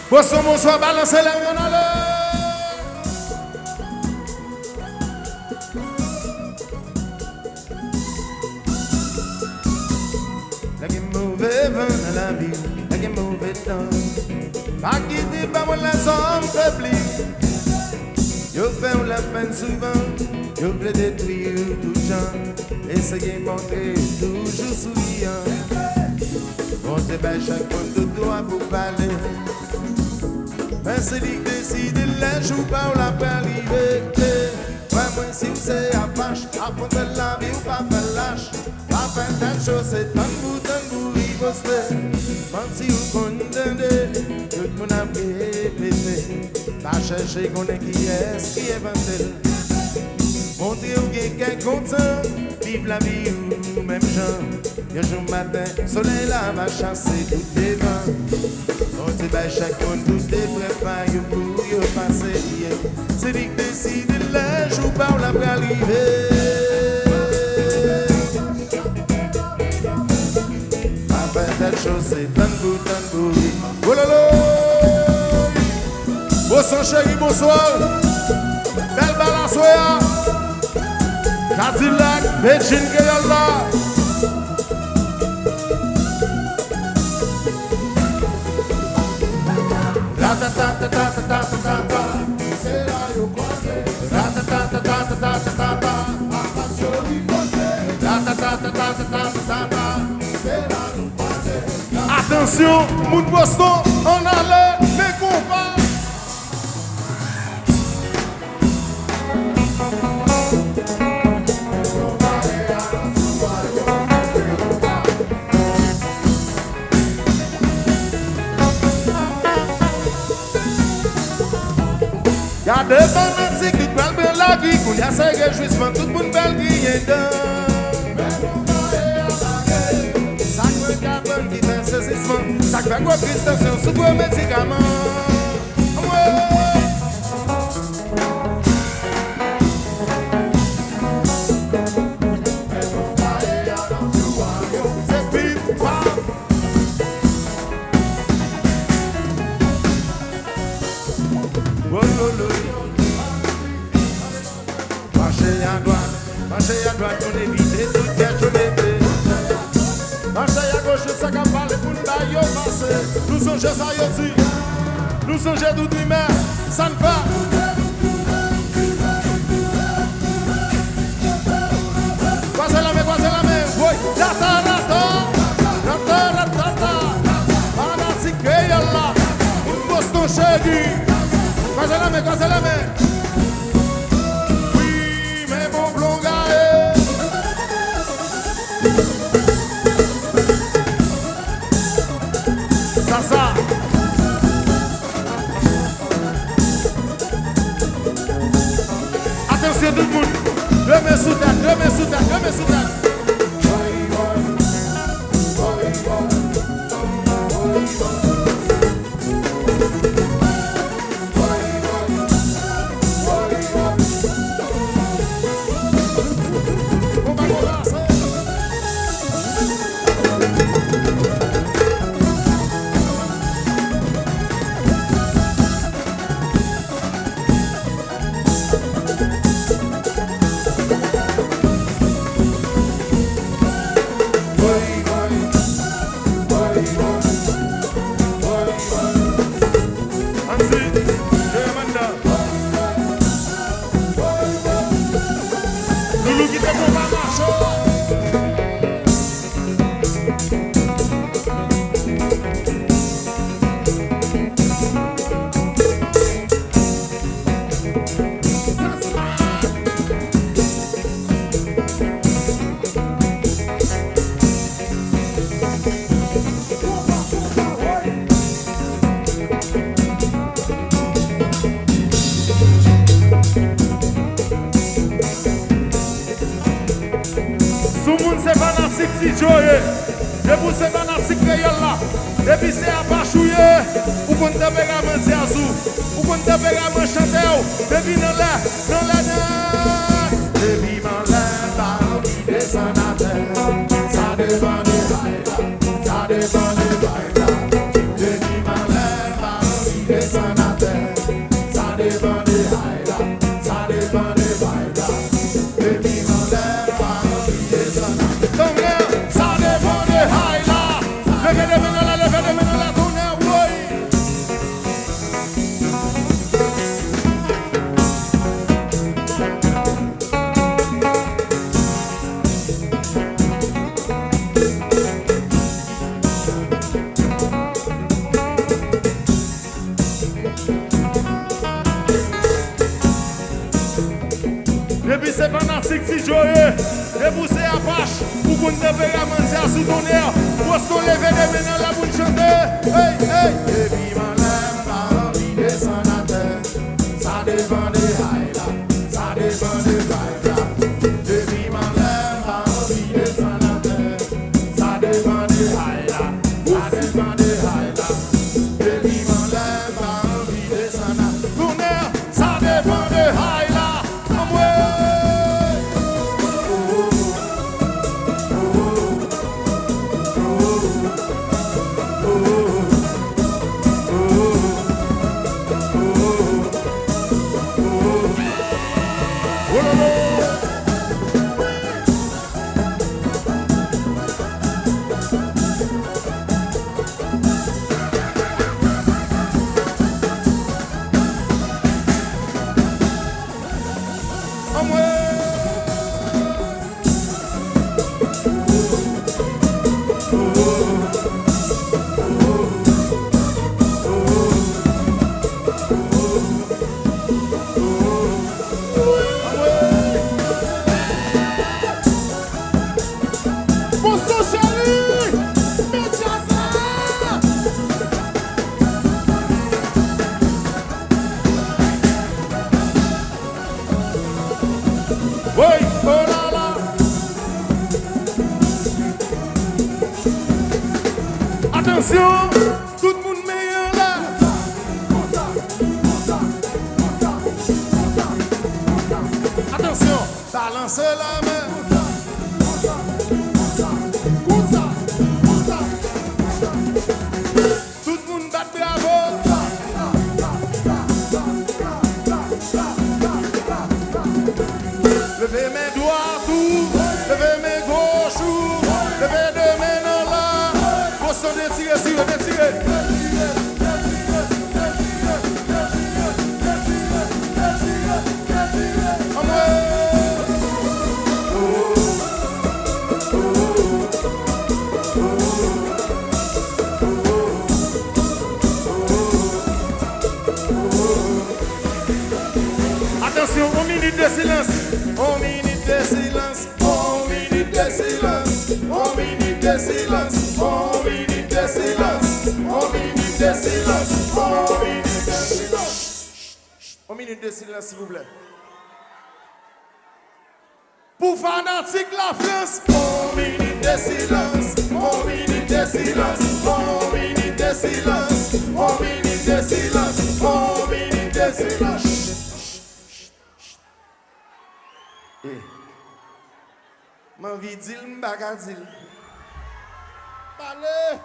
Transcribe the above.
Bonsoir, balancez la main en l'air. Like a mauvais vent dans la vie, like a mauvais temps. Pas quitter par moi la somme faiblie. Yo fait la peine souvent, yo voulais détruire tout le temps. Essayez de montrer toujours souriant. On se bat chaque fois de doigt pour parler. Mais c'est lui qui décide les jours par la paix arriver. Moi si vous c'est Apache, après de la vie ou pas faire lâche. Pas faire telle chose, c'est tant bout, il poste. Même si vous condamnez, tout le monde a répété. Pas chercher qu'on est qui est vanté. Montrez où quelqu'un content, vive la vie ou même gens. Un jour matin, soleil là va chasser tous les vents. On te bat chaque monde, tout est préparé pour y passer. C'est lui qui décide le jour par la va arriver. Après telle chose, c'est tango. Oh là là! Bonsoir chéri, bonsoir! Belle balance, ouais! Cadillac, Beijing, Gayala! C'est là yo croisé. Attention, moun Boston, on allait les combats. Y'a des fanatiques qui parlent bien la vie, qu'on y a ces réjouissements, tout le monde belle qui est dedans. Ça fait carbone qui fait saisissement, ça fait quoi Christophe sous vos médicaments. Marchez à droite, on évite tout piège, on évite. Marchez à gauche, ça va parler pour nous d'ailleurs passer. Nous sommes chez Sayoti, nous sommes chez Doudrimer, ça ne va. Croisez la main, oui, rata. Fanatique, yalla, une Boston chéri. Croisez la main. Ça. Attention tout le monde. Remets sous terre. Depois você vai na cicreia lá. Depois você abaixuye. O quando tá pegar manse azul. O quando tá pegar manchantel. Depois não lê, não. Depois não leva o que desce na terra. Ça dépend des bails. Ça dépend des bails. Depois não leva o que joyeux, déboussé à Pache, pour qu'on ne paye à mentir sous ton air. Pour qu'on lève les mains dans la bouche chanter. Hey, hey. Depuis mon lèvre, ma envie descend la terre. Ça dépend des high là, ça dépend des high là. Depuis mon lèvre, ma envie descend la terre. Ça dépend des high là, ça dépend des high là. Depuis mon lèvre, ma envie descend la tourner. Ça dépend des high là. Oui, oh là là. Attention, tout le monde meilleur là. Attention, balance la main. Tout le monde bat bravo. Levez mes doigts tout, levez mes gauches tout, levez deux mains dans là. Vous sont détirés, détirés. Attention, 1 minute de silence. 1 minute de silence. 1 minute de silence. 1 minute de silence. 1 minute de silence. 1 minute de silence. 1 minute de silence. 1 minute de silence, s'il vous plaît. Pour fanatique la France. 1 minute de silence. 1 minute de silence. 1 minute de silence. 1 minute de silence. 1 minute de silence. Ma vie dit, m'baga dit. Parlez.